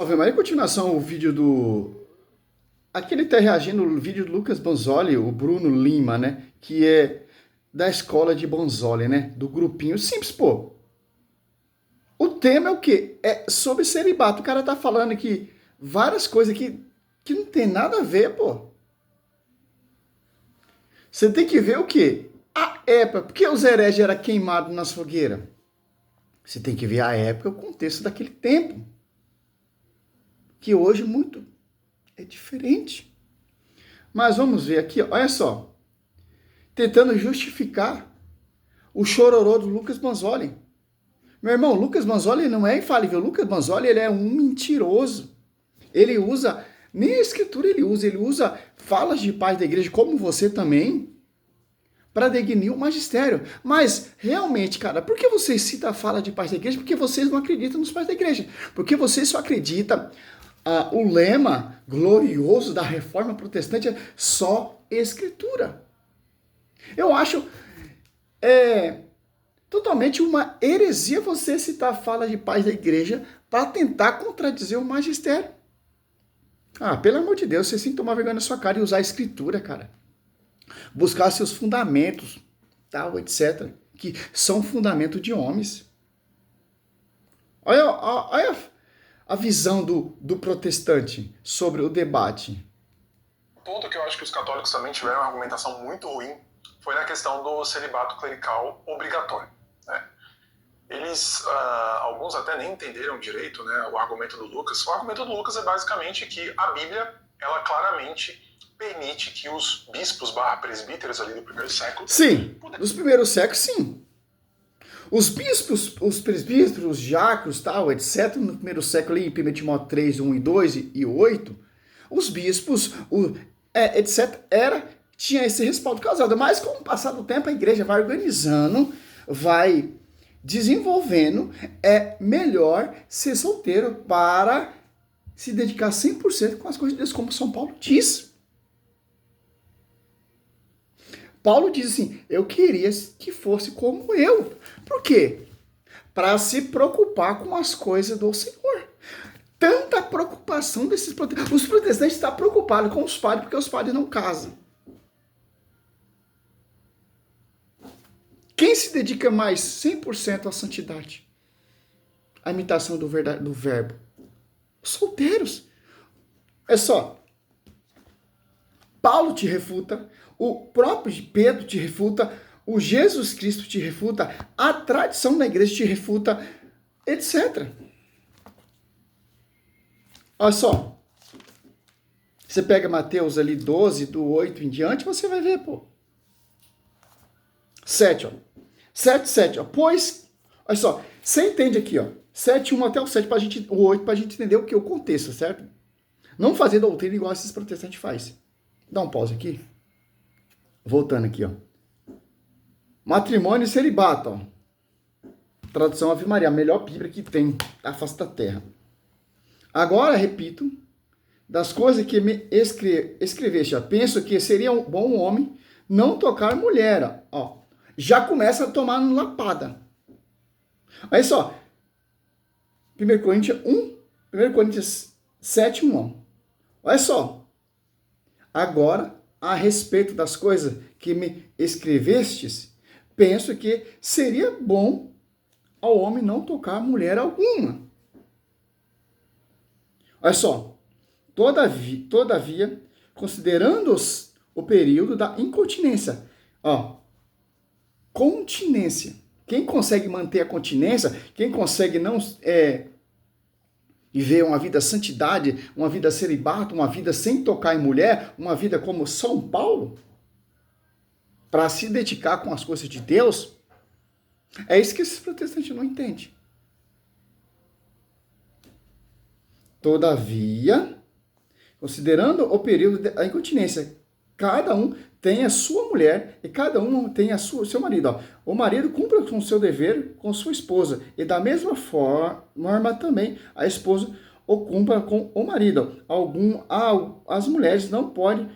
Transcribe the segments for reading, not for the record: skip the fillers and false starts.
Salve, mas em continuação o vídeo do... Aquele tá reagindo no vídeo do Lucas Bonzoli, o Bruno Lima, né? Que é da escola de Bonzoli, né? Do grupinho. Simples, pô. O tema é o quê? É sobre celibato. O cara tá falando aqui várias coisas que não tem nada a ver, pô. Você tem que ver o quê? A época. Por que os hereges eram queimados nas fogueiras? Você tem que ver a época, o contexto daquele tempo. Que hoje muito é diferente. Mas vamos ver aqui, olha só. Tentando justificar o chororô do Lucas Bonzoli. Meu irmão, Lucas Bonzoli não é infalível. Lucas Bonzoli, ele é um mentiroso. Ele usa, nem a escritura ele usa falas de pais da igreja, como você também, para definir o magistério. Mas, realmente, cara, por que vocês citam a fala de pais da igreja? Porque vocês não acreditam nos pais da igreja. Porque vocês só acreditam o lema glorioso da reforma protestante é só escritura. Eu acho totalmente uma heresia você citar a fala de pais da igreja para tentar contradizer o magistério. Ah, pelo amor de Deus, você tem que tomar vergonha na sua cara e usar a escritura, cara. Buscar seus fundamentos, tal, etc. Que são fundamento de homens. Olha a visão do protestante sobre o debate. Um ponto que eu acho que os católicos também tiveram uma argumentação muito ruim foi na questão do celibato clerical obrigatório, né? Eles, alguns até nem entenderam direito, né, o argumento do Lucas. O argumento do Lucas é basicamente que a Bíblia, ela claramente permite que os bispos presbíteros ali do primeiro século... Sim, nos primeiros séculos, sim. Os bispos, os presbíteros, os diáconos, tal, etc., no primeiro século, em 1 Timóteo 3, 1 e 2 e 8, os bispos, etc., tinha esse respaldo causado. Mas com o passar do tempo, a igreja vai organizando, vai desenvolvendo, é melhor ser solteiro para se dedicar 100% com as coisas de Deus, como São Paulo diz. Paulo diz assim, eu queria que fosse como eu. Por quê? Para se preocupar com as coisas do Senhor. Tanta preocupação desses protestantes. Os protestantes estão preocupados com os padres, porque os padres não casam. Quem se dedica mais 100% à santidade? A imitação do verbo. Os solteiros. É só. Paulo te refuta, o próprio Pedro te refuta, o Jesus Cristo te refuta, a tradição da igreja te refuta, etc. Olha só. Você pega Mateus ali 12, do 8 em diante, você vai ver, pô. 7, ó. 7, 7, ó. Pois, olha só, você entende aqui, ó. 7, 1 até o 7, o 8, pra gente entender o que? O contexto, certo? Não fazer doutrina igual esses protestantes fazem. Dá um pause aqui. Voltando aqui, ó. Matrimônio e celibato, ó. Tradução Ave Maria, a melhor Bíblia que tem à face da terra. Agora, repito, das coisas que me escreveste, ó. Penso que seria um bom homem não tocar mulher, ó. Já começa a tomar lapada. Olha só. 1 Coríntios 7, 1, ó. Olha só. Agora, a respeito das coisas que me escrevestes, penso que seria bom ao homem não tocar mulher alguma. Olha só. Todavia, considerando o período da incontinência, ó, continência. Quem consegue manter a continência, quem consegue não viver uma vida santidade, uma vida celibato, uma vida sem tocar em mulher, uma vida como São Paulo, para se dedicar com as coisas de Deus, é isso que esses protestantes não entendem. Todavia, considerando o período da incontinência, cada um tem a sua mulher e cada um tem seu marido. Ó. O marido cumpre com o seu dever com sua esposa e da mesma forma também a esposa o cumpra com o marido. As mulheres não podem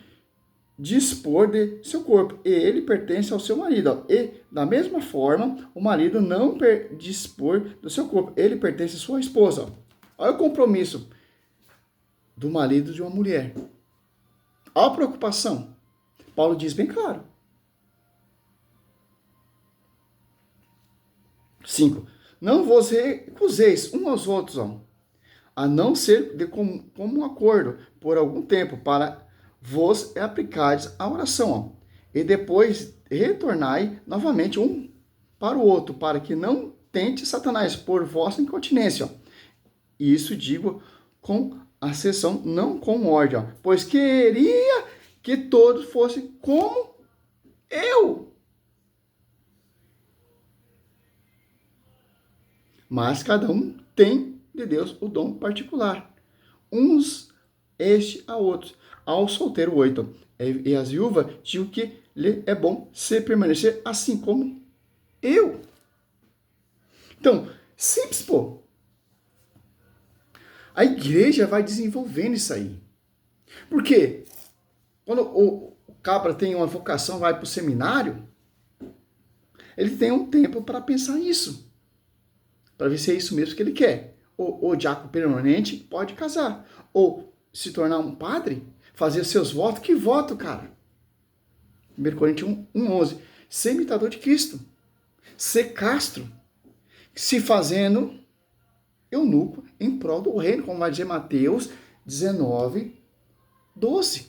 dispor de seu corpo e ele pertence ao seu marido. Ó. E da mesma forma o marido não dispor do seu corpo, ele pertence à sua esposa. Ó. Olha o compromisso do marido de uma mulher. Há preocupação. Paulo diz bem claro. 5. Não vos recuseis uns aos outros, a não ser de comum um acordo por algum tempo, para vos aplicardes a oração, e depois retornai novamente um para o outro, para que não tente Satanás por vossa incontinência. Isso digo com acessão, não com ordem, pois queria que todos fossem como eu. Mas cada um tem de Deus o dom particular. Uns este a outros. Ao solteiro 8. E as viúvas digo que lhe é bom se permanecer assim como eu. Então, simples, pô. A igreja vai desenvolvendo isso aí. Por quê? Quando o cabra tem uma vocação, vai para o seminário, ele tem um tempo para pensar nisso. Para ver se é isso mesmo que ele quer. Ou diácono permanente pode casar. Ou se tornar um padre, fazer seus votos. Que voto, cara? 1 Coríntios 1:11. Ser imitador de Cristo. Ser castro. Se fazendo eunuco em prol do reino, como vai dizer Mateus 19:12.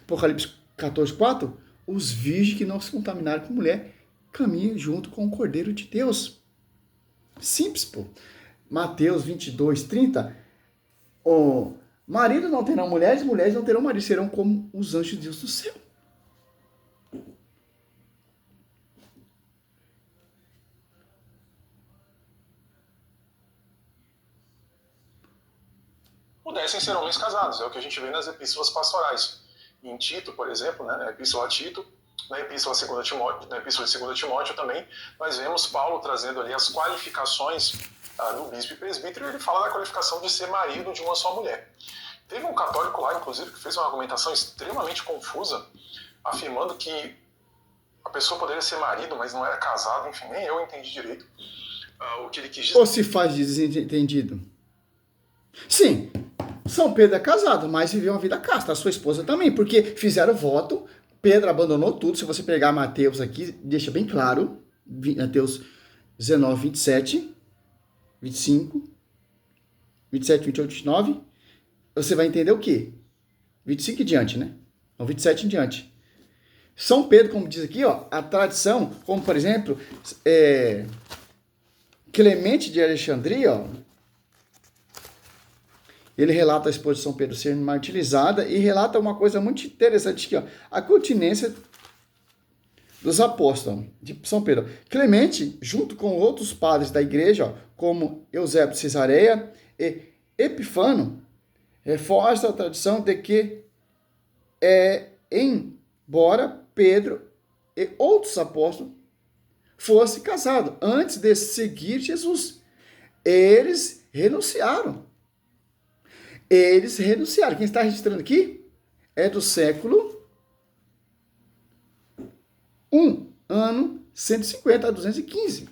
Apocalipse 14:4. Os virgens que não se contaminaram com mulher caminham junto com o Cordeiro de Deus. Simples, pô. Mateus 22:30. O marido não terão mulheres, mulheres não terão marido, serão como os anjos de Deus do céu. Pudessem ser homens casados, é o que a gente vê nas epístolas pastorais. Em Tito, por exemplo, né, na epístola a Tito, na epístola de 2 Timóteo também, nós vemos Paulo trazendo ali as qualificações do bispo e presbítero, e ele fala da qualificação de ser marido de uma só mulher. Teve um católico lá, inclusive, que fez uma argumentação extremamente confusa, afirmando que a pessoa poderia ser marido, mas não era casado, enfim, nem eu entendi direito o que ele quis dizer. Ou se faz de desentendido? Sim, São Pedro é casado, mas viveu uma vida casta, a sua esposa também, porque fizeram voto, Pedro abandonou tudo. Se você pegar Mateus aqui, deixa bem claro, Mateus 19:27, 25, 27, 28, 29, você vai entender o quê? 25 em diante, né? Então, 27 em diante. São Pedro, como diz aqui, ó, a tradição, como por exemplo, Clemente de Alexandria, ó, ele relata a esposa de São Pedro ser martirizada e relata uma coisa muito interessante aqui, ó, a continência dos apóstolos de São Pedro. Clemente, junto com outros padres da igreja, ó, como Eusébio de Cesareia e Epifano, reforça a tradição de que, embora Pedro e outros apóstolos fossem casados antes de seguir Jesus, eles renunciaram. Quem está registrando aqui é do século 1, ano 150 a 215.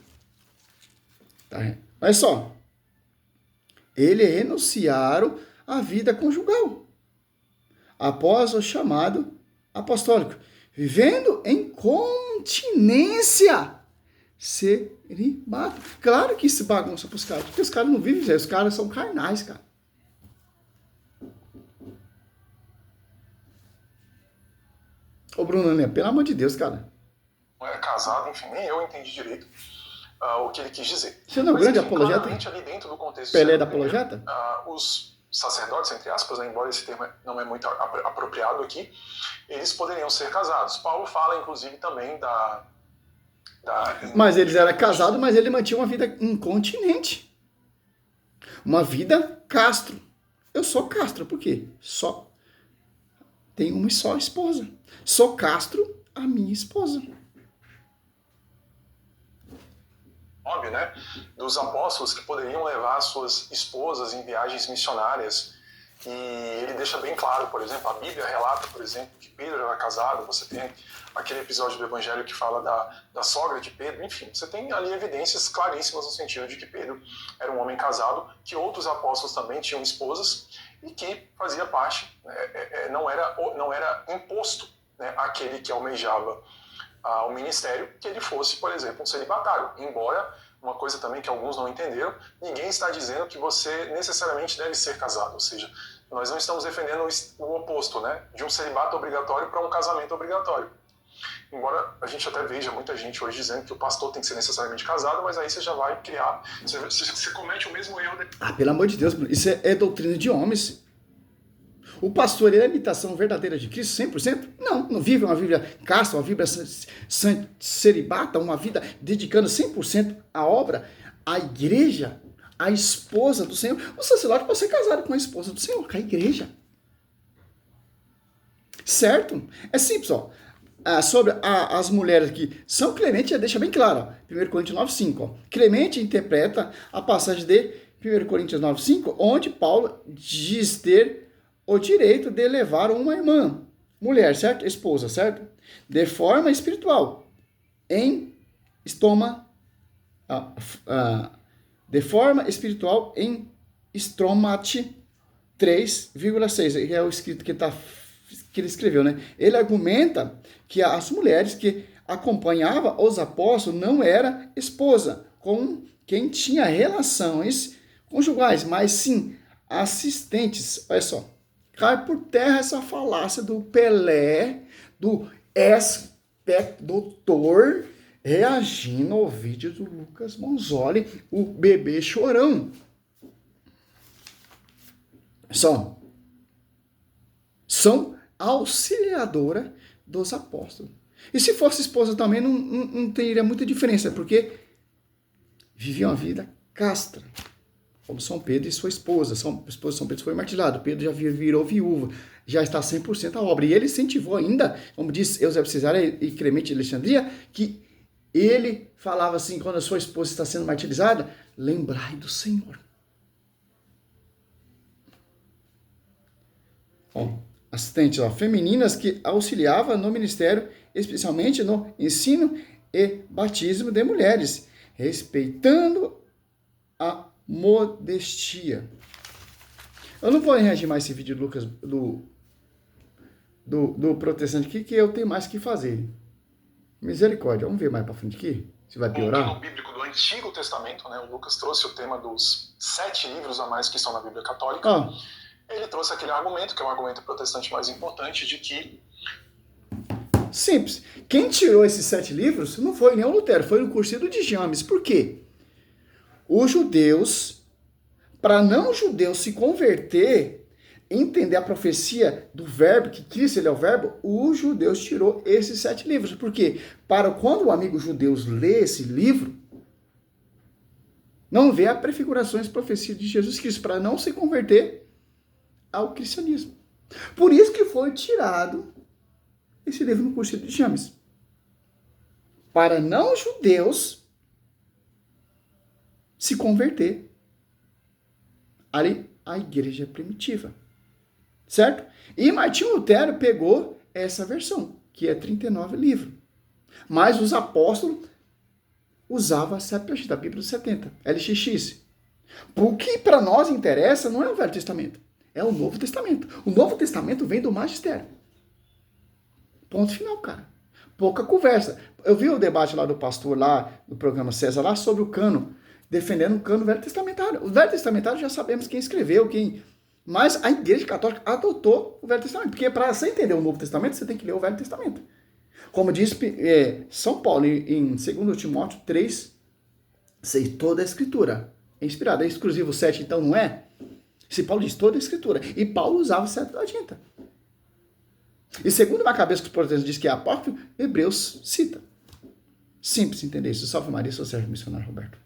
Tá? Olha só. Eles renunciaram à vida conjugal após o chamado apostólico, vivendo em continência celibato. Claro que isso bagunça para os caras, porque os caras não vivem, os caras são carnais, cara. Ô, Bruno, né? Pelo amor de Deus, cara. Não era casado, enfim, nem eu entendi direito o que ele quis dizer. Você não é um grande apologeta? Ali dentro do contexto Pelé da apologeta? Os sacerdotes, entre aspas, né, embora esse termo não é muito apropriado aqui, eles poderiam ser casados. Paulo fala, inclusive, também Mas eles eram casados, mas ele mantinha uma vida incontinente. Uma vida castro. Eu sou castro, por quê? Só tenho uma só esposa. Sou castro a minha esposa. Óbvio, né? Dos apóstolos que poderiam levar suas esposas em viagens missionárias E ele deixa bem claro, por exemplo, a Bíblia relata, por exemplo, que Pedro era casado, você tem aquele episódio do Evangelho que fala da sogra de Pedro, enfim, você tem ali evidências claríssimas no sentido de que Pedro era um homem casado, que outros apóstolos também tinham esposas e que fazia parte, não era imposto, né, àquele que almejava o ministério, que ele fosse, por exemplo, um celibatário, embora uma coisa também que alguns não entenderam, ninguém está dizendo que você necessariamente deve ser casado, ou seja, nós não estamos defendendo o oposto, né, de um celibato obrigatório para um casamento obrigatório. Embora a gente até veja muita gente hoje dizendo que o pastor tem que ser necessariamente casado, mas aí você já vai criar, você comete o mesmo erro. Pelo amor de Deus, isso é doutrina de homens. O pastor, ele é a imitação verdadeira de Cristo, 100%? Não vive uma vida casta, uma vida celibata, uma vida dedicando 100% à obra, à igreja, à esposa do Senhor. O sacerdote pode ser casado com a esposa do Senhor, com a igreja. Certo? É simples, ó. Sobre as mulheres que são Clemente, já deixa bem claro, ó, 1 Coríntios 9,5. Ó. Clemente interpreta a passagem de 1 Coríntios 9,5, onde Paulo diz ter o direito de levar uma irmã, mulher, certo? Esposa, certo? De forma espiritual, de forma espiritual em Stromate 3,6, é o escrito que ele escreveu, né? Ele argumenta que as mulheres que acompanhavam os apóstolos não era esposa com quem tinha relações conjugais, mas sim assistentes. Olha só, cai por terra essa falácia do Pelé, do ex-doutor, reagindo ao vídeo do Lucas Monzoli, o bebê chorão. São auxiliadora dos apóstolos. E se fosse esposa também, não teria muita diferença, porque viviam a vida casta, como São Pedro e sua esposa. A esposa de São Pedro foi martirizada, Pedro já virou viúva, já está 100% a obra. E ele incentivou ainda, como diz Eusébio Cesário e Clemente de Alexandria, que ele falava assim, quando a sua esposa está sendo martirizada, lembrai do Senhor. Assistentes femininas que auxiliavam no ministério, especialmente no ensino e batismo de mulheres, respeitando a modestia. Eu não vou reagir mais esse vídeo do Lucas, do protestante aqui, que eu tenho mais que fazer. Misericórdia, vamos ver mais para frente aqui, se vai piorar. No bíblico do Antigo Testamento, né, o Lucas trouxe o tema dos 7 livros a mais que estão na Bíblia Católica. Ele trouxe aquele argumento, que é o argumento protestante mais importante, de que... Simples. Quem tirou esses 7 livros não foi nem o Lutero, foi o Cursilho de James. Por quê? Os judeus, para não judeus se converter, entender a profecia do verbo, que Cristo ele é o verbo, os judeus tirou esses 7 livros. Por quê? Para quando o amigo judeu lê esse livro, não vê a prefigurações e profecias de Jesus Cristo, para não se converter ao cristianismo. Por isso que foi tirado esse livro no Cursilho de James. Para não judeus se converter ali à igreja primitiva. Certo? E Martinho Lutero pegou essa versão, que é 39 livros. Mas os apóstolos usavam a Septuaginta da Bíblia dos 70, LXX. O que para nós interessa não é o Velho Testamento, é o Novo Testamento. O Novo Testamento vem do magistério. Ponto final, cara. Pouca conversa. Eu vi o debate lá do pastor, lá no programa César, lá sobre o cano, defendendo o cano velho testamentário. O Velho Testamentário já sabemos quem escreveu, mas a Igreja Católica adotou o Velho Testamento. Porque para você entender o Novo Testamento, você tem que ler o Velho Testamento. Como diz São Paulo em 2 Timóteo 3, 6, toda a Escritura é inspirada. É exclusivo 7, então não é? Se Paulo diz toda a Escritura. E Paulo usava a Septuaginta. E segundo Macabeus, que os protestantes dizem que é apócrifo, Hebreus cita. Simples entender isso. Salve Maria, sou Sérgio Missionário Roberto.